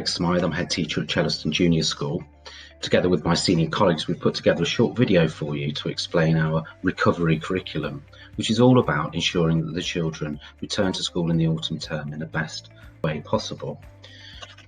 Alex Smythe, I'm head teacher at Chellaston Junior School. Together with my senior colleagues, we've put together a short video for you to explain our recovery curriculum, which is all about ensuring that the children return to school in the autumn term in the best way possible.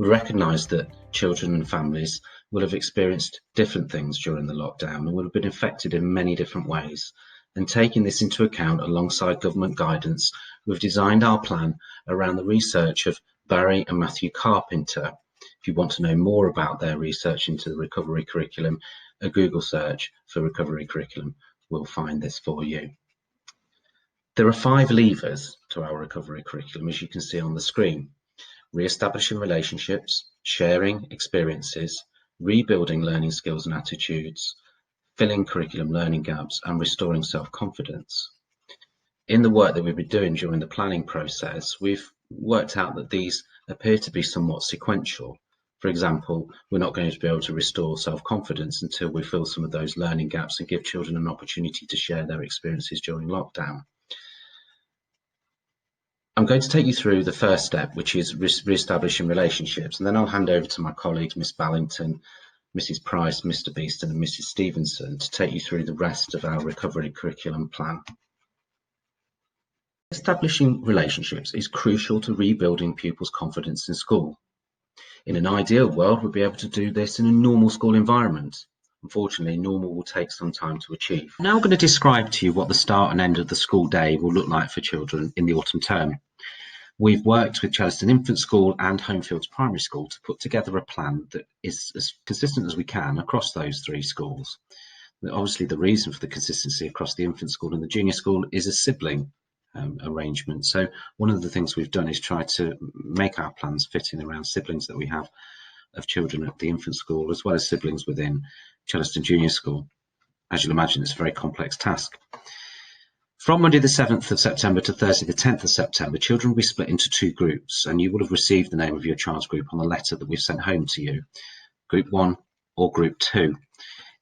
We recognise that children and families will have experienced different things during the lockdown and will have been affected in many different ways. And taking this into account alongside government guidance, we've designed our plan around the research of Barry and Matthew Carpenter. If you want to know more about their research into the recovery curriculum, a Google search for recovery curriculum will find this for you. There are 5 levers to our recovery curriculum, as you can see on the screen: re-establishing relationships, sharing experiences, rebuilding learning skills and attitudes, filling curriculum learning gaps, and restoring self-confidence. In the work that we've been doing during the planning process, we've worked out that these appear to be somewhat sequential. For example, we're not going to be able to restore self-confidence until we fill some of those learning gaps and give children an opportunity to share their experiences during lockdown. I'm going to take you through the first step, which is re-establishing relationships, and then I'll hand over to my colleagues, Miss Ballington, Mrs. Price, Mr. Beeston and Mrs. Stevenson to take you through the rest of our recovery curriculum plan. Establishing relationships is crucial to rebuilding pupils' confidence in school. In an ideal world, we'll be able to do this in a normal school environment. Unfortunately, normal will take some time to achieve. I'm now going to describe to you what the start and end of the school day will look like for children in the autumn term. We've worked with Chellaston Infant School and Homefields Primary School to put together a plan that is as consistent as we can across those 3 schools. Obviously, the reason for the consistency across the infant school and the junior school is a sibling arrangement. So one of the things we've done is try to make our plans fit in around siblings that we have of children at the infant school, as well as siblings within Chellaston Junior School. As you'll imagine, it's a very complex task. From Monday the 7th of September to Thursday the 10th of September, children will be split into 2 groups, and you will have received the name of your child's group on the letter that we've sent home to you, Group 1 or Group 2.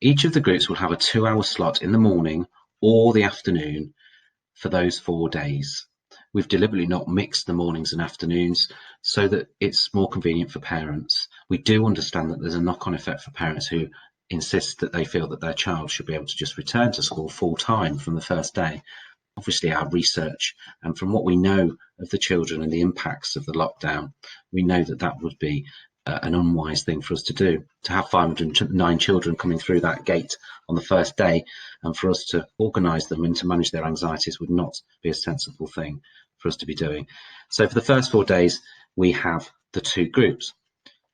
Each of the groups will have a 2-hour slot in the morning or the afternoon for those 4 days. We've deliberately not mixed the mornings and afternoons so that it's more convenient for parents. We do understand that there's a knock-on effect for parents who insist that they feel that their child should be able to just return to school full-time from the first day. Obviously, our research and from what we know of the children and the impacts of the lockdown, we know that that would be an unwise thing for us to do. To have 509 children coming through that gate on the first day and for us to organise them and to manage their anxieties would not be a sensible thing for us to be doing. So for the first 4 days, we have the 2 groups.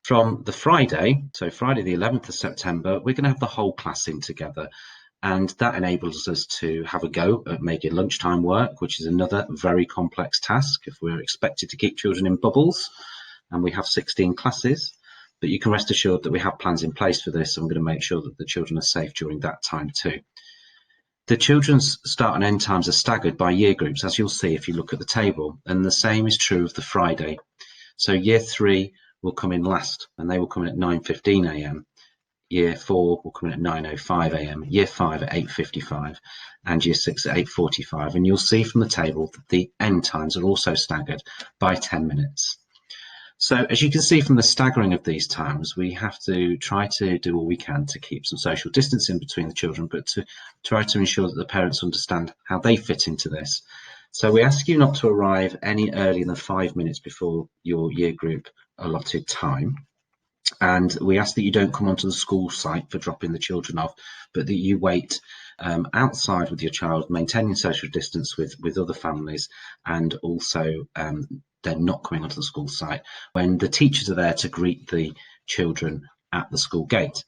From the Friday, so Friday the 11th of September, we're going to have the whole class in together. And that enables us to have a go at making lunchtime work, which is another very complex task if we're expected to keep children in bubbles. And we have 16 classes, but you can rest assured that we have plans in place for this, and we're going to make sure that the children are safe during that time too. The children's start and end times are staggered by year groups, as you'll see if you look at the table, and the same is true of the Friday. So year 3 will come in last, and they will come in at 9:15 a.m. Year 4 will come in at 9:05 a.m, Year 5 at 8:55, and Year 6 at 8:45. And you'll see from the table that the end times are also staggered by 10 minutes. So as you can see from the staggering of these times, we have to try to do all we can to keep some social distancing between the children, but to try to ensure that the parents understand how they fit into this. So we ask you not to arrive any earlier than 5 minutes before your year group allotted time. And we ask that you don't come onto the school site for dropping the children off, but that you wait outside with your child, maintaining social distance with other families, and also they're not coming onto the school site when the teachers are there to greet the children at the school gate.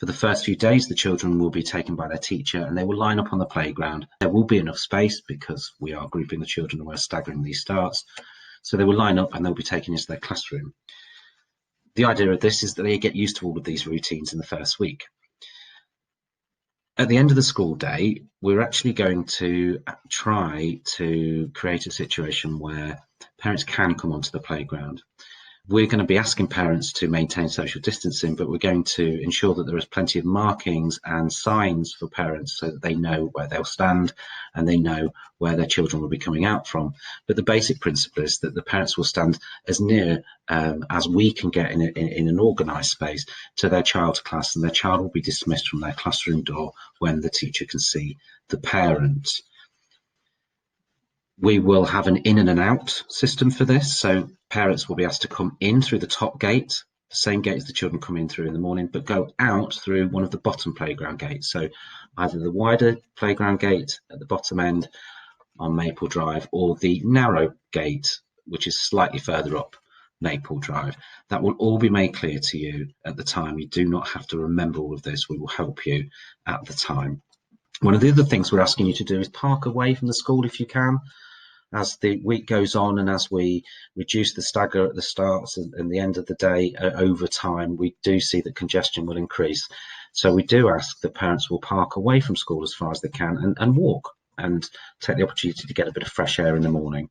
For the first few days, the children will be taken by their teacher and they will line up on the playground. There will be enough space because we are grouping the children and we're staggering these starts. So they will line up and they'll be taken into their classroom. The idea of this is that they get used to all of these routines in the first week. At the end of the school day, we're actually going to try to create a situation where parents can come onto the playground. We're going to be asking parents to maintain social distancing, but we're going to ensure that there is plenty of markings and signs for parents so that they know where they'll stand and they know where their children will be coming out from. But the basic principle is that the parents will stand as near as we can get in an organised space to their child's class, and their child will be dismissed from their classroom door when the teacher can see the parent. We will have an in and an out system for this. So parents will be asked to come in through the top gate, the same gate as the children come in through in the morning, but go out through one of the bottom playground gates. So either the wider playground gate at the bottom end on Maple Drive or the narrow gate, which is slightly further up Maple Drive. That will all be made clear to you at the time. You do not have to remember all of this. We will help you at the time. One of the other things we're asking you to do is park away from the school if you can. As the week goes on and as we reduce the stagger at the start and the end of the day over time, we do see that congestion will increase. So we do ask that parents will park away from school as far as they can and walk and take the opportunity to get a bit of fresh air in the morning.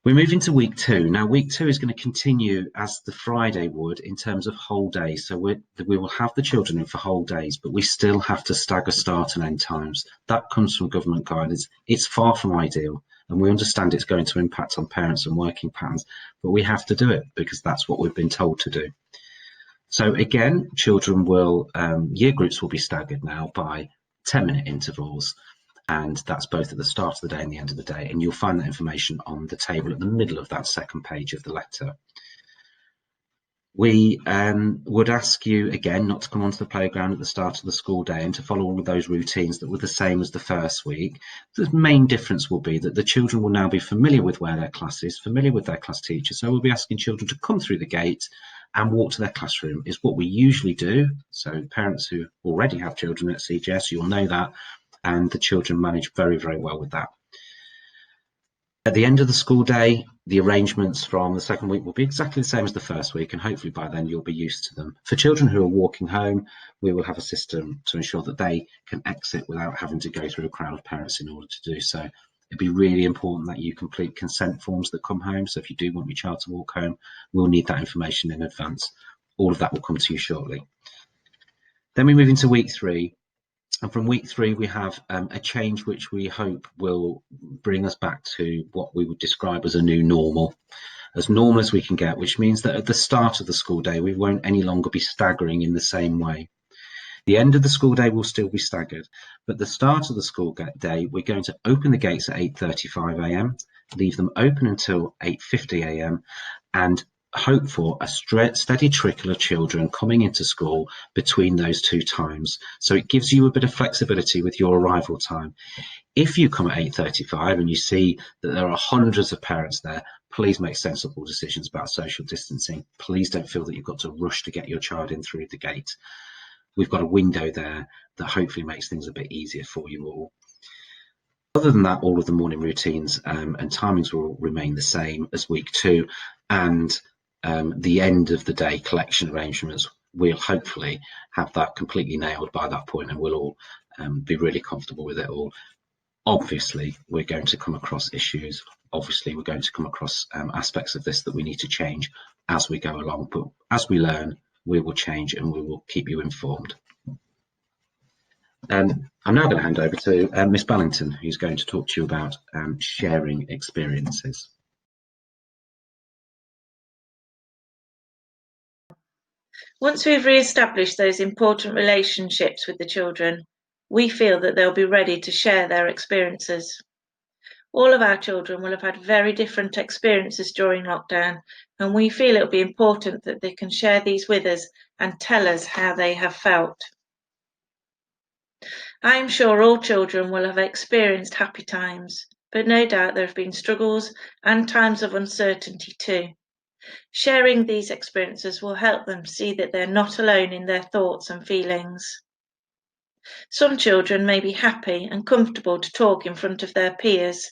We move into week 2. Now, week 2 is going to continue as the Friday would in terms of whole days. So we will have the children in for whole days, but we still have to stagger start and end times. That comes from government guidance. It's far from ideal, and we understand it's going to impact on parents and working patterns, but we have to do it because that's what we've been told to do. So again, children will, year groups will be staggered now by 10-minute intervals. And that's both at the start of the day and the end of the day. And you'll find that information on the table at the middle of that second page of the letter. We would ask you again not to come onto the playground at the start of the school day and to follow all of those routines that were the same as the first week. The main difference will be that the children will now be familiar with where their class is, familiar with their class teacher. So we'll be asking children to come through the gate and walk to their classroom is what we usually do. So parents who already have children at CJS, you'll know that. And the children manage very, very well with that. At the end of the school day, the arrangements from the second week will be exactly the same as the first week, and hopefully by then you'll be used to them. For children who are walking home, we will have a system to ensure that they can exit without having to go through a crowd of parents in order to do so. It'd be really important that you complete consent forms that come home. So if you do want your child to walk home, we'll need that information in advance. All of that will come to you shortly. Then we move into week 3. And from week 3, we have a change which we hope will bring us back to what we would describe as a new normal as we can get, which means that at the start of the school day, we won't any longer be staggering in the same way. The end of the school day will still be staggered, but the start of the school day, we're going to open the gates at 8:35 a.m, leave them open until 8:50 a.m, and hope for a steady trickle of children coming into school between those two times. So it gives you a bit of flexibility with your arrival time. If you come at 8:35 and you see that there are hundreds of parents there, please make sensible decisions about social distancing. Please don't feel that you've got to rush to get your child in through the gate. We've got a window there that hopefully makes things a bit easier for you all. Other than that, all of the morning routines and timings will remain the same as week 2, and the end of the day collection arrangements, we'll hopefully have that completely nailed by that point, and we'll all be really comfortable with it all. Obviously, we're going to come across issues. Obviously, we're going to come across aspects of this that we need to change as we go along. But as we learn, we will change and we will keep you informed. I'm now going to hand over to Miss Ballington, who's going to talk to you about sharing experiences. Once we've re-established those important relationships with the children, we feel that they'll be ready to share their experiences. All of our children will have had very different experiences during lockdown, and we feel it'll be important that they can share these with us and tell us how they have felt. I am sure all children will have experienced happy times, but no doubt there have been struggles and times of uncertainty too. Sharing these experiences will help them see that they're not alone in their thoughts and feelings. Some children may be happy and comfortable to talk in front of their peers,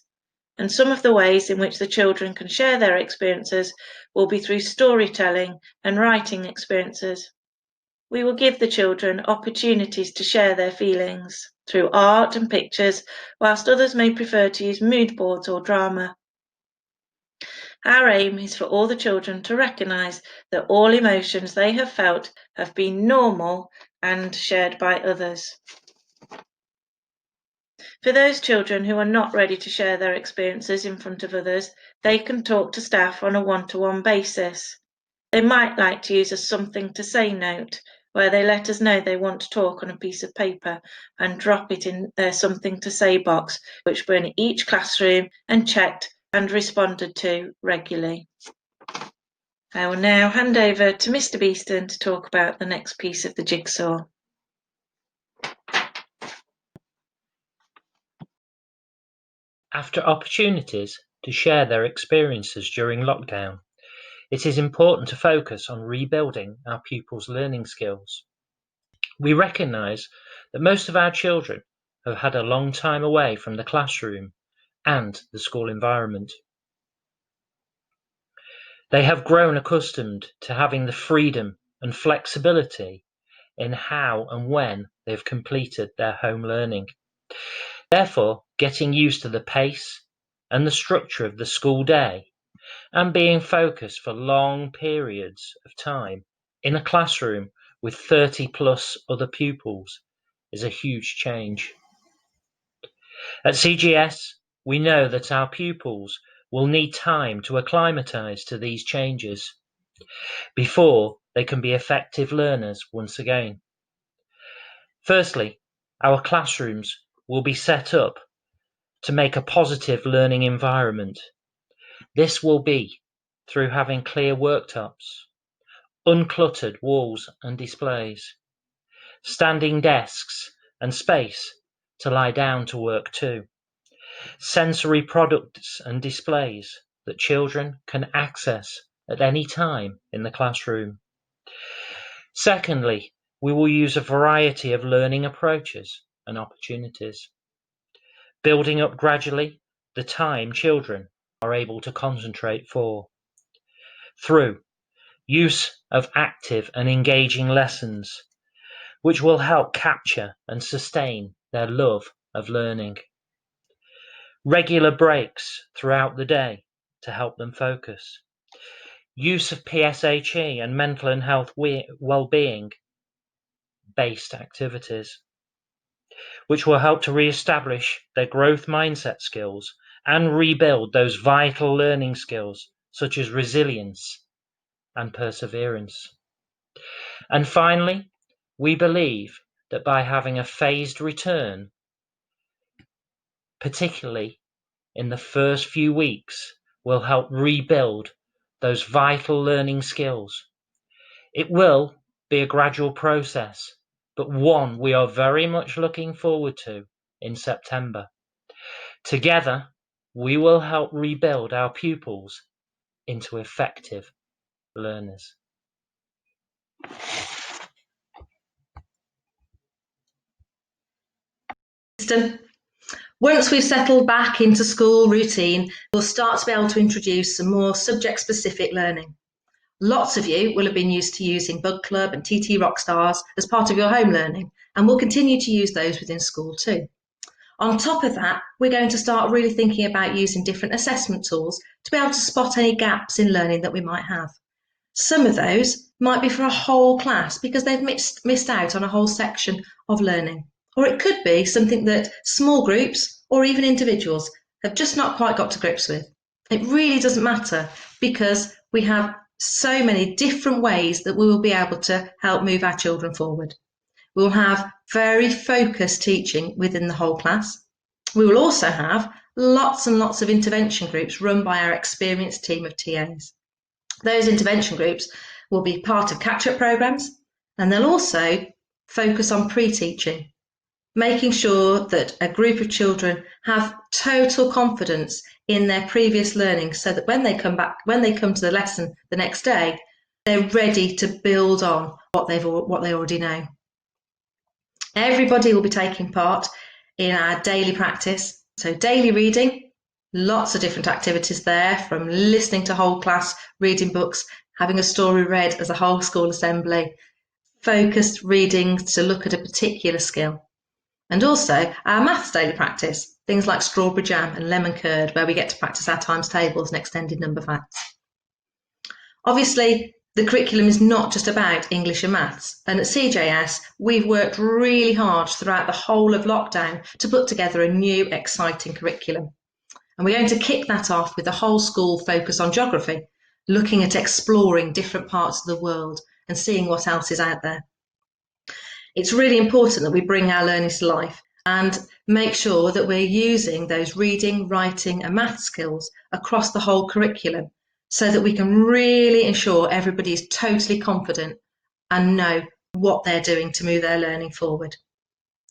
and some of the ways in which the children can share their experiences will be through storytelling and writing experiences. We will give the children opportunities to share their feelings through art and pictures, whilst others may prefer to use mood boards or drama. Our aim is for all the children to recognise that all emotions they have felt have been normal and shared by others. For those children who are not ready to share their experiences in front of others, they can talk to staff on a one-to-one basis. They might like to use a something to say note, where they let us know they want to talk on a piece of paper and drop it in their something to say box, which will be in each classroom and checked and responded to regularly. I will now hand over to Mr. Beeston to talk about the next piece of the jigsaw. After opportunities to share their experiences during lockdown, it is important to focus on rebuilding our pupils' learning skills. We recognise that most of our children have had a long time away from the classroom and the school environment. They have grown accustomed to having the freedom and flexibility in how and when they've completed their home learning. Therefore, getting used to the pace and the structure of the school day and being focused for long periods of time in a classroom with 30 plus other pupils is a huge change. At CJS, we know that our pupils will need time to acclimatise to these changes before they can be effective learners once again. Firstly, our classrooms will be set up to make a positive learning environment. This will be through having clear worktops, uncluttered walls and displays, standing desks and space to lie down to work too, sensory products and displays that children can access at any time in the classroom. Secondly, we will use a variety of learning approaches and opportunities, building up gradually the time children are able to concentrate for, through use of active and engaging lessons, which will help capture and sustain their love of learning, regular breaks throughout the day to help them focus, use of PSHE and mental and health well-being based activities, which will help to re-establish their growth mindset skills and rebuild those vital learning skills such as resilience and perseverance. And finally, we believe that by having a phased return, particularly in the first few weeks, will help rebuild those vital learning skills. It will be a gradual process, but one we are very much looking forward to in September. Together, we will help rebuild our pupils into effective learners. Once we've settled back into school routine, we'll start to be able to introduce some more subject-specific learning. Lots of you will have been used to using Bug Club and TT Rockstars as part of your home learning, and we'll continue to use those within school too. On top of that, we're going to start really thinking about using different assessment tools to be able to spot any gaps in learning that we might have. Some of those might be for a whole class because they've missed out on a whole section of learning. Or it could be something that small groups or even individuals have just not quite got to grips with. It really doesn't matter because we have so many different ways that we will be able to help move our children forward. We'll have very focused teaching within the whole class. We will also have lots and lots of intervention groups run by our experienced team of TAs. Those intervention groups will be part of catch-up programs, and they'll also focus on pre-teaching, making sure that a group of children have total confidence in their previous learning so that when they come to the lesson the next day, they're ready to build on what they already know. Everybody will be taking part in our daily practice. So daily reading, lots of different activities there, from listening to whole class reading books, having a story read as a whole school assembly, focused reading to look at a particular skill. And also our maths daily practice, things like strawberry jam and lemon curd, where we get to practice our times tables and extended number facts. Obviously, the curriculum is not just about English and maths, and at CJS we've worked really hard throughout the whole of lockdown to put together a new exciting curriculum. And we're going to kick that off with the whole school focus on geography, looking at exploring different parts of the world and seeing what else is out there. It's really important that we bring our learners to life and make sure that we're using those reading, writing and math skills across the whole curriculum so that we can really ensure everybody is totally confident and know what they're doing to move their learning forward.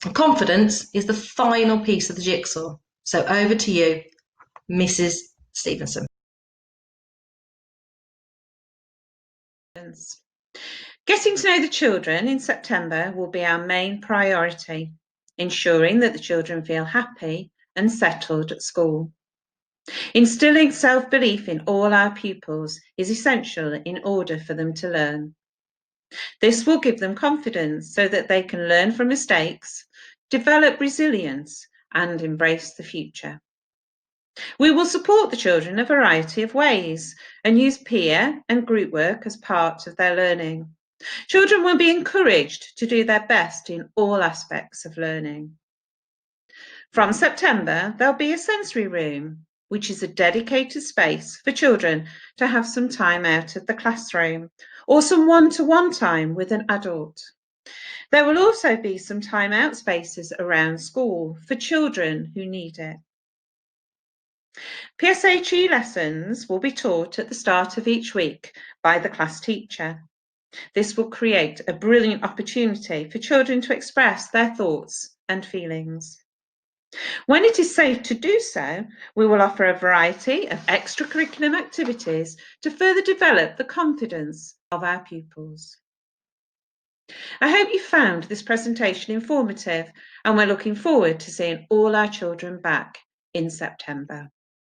And confidence is the final piece of the jigsaw. So over to you, Mrs. Stevenson. Getting to know the children in September will be our main priority, ensuring that the children feel happy and settled at school. Instilling self-belief in all our pupils is essential in order for them to learn. This will give them confidence so that they can learn from mistakes, develop resilience, and embrace the future. We will support the children in a variety of ways and use peer and group work as part of their learning. Children will be encouraged to do their best in all aspects of learning. From September, there'll be a sensory room, which is a dedicated space for children to have some time out of the classroom or some one-to-one time with an adult. There will also be some time out spaces around school for children who need it. PSHE lessons will be taught at the start of each week by the class teacher. This will create a brilliant opportunity for children to express their thoughts and feelings. When it is safe to do so, we will offer a variety of extracurricular activities to further develop the confidence of our pupils. I hope you found this presentation informative, and we're looking forward to seeing all our children back in September.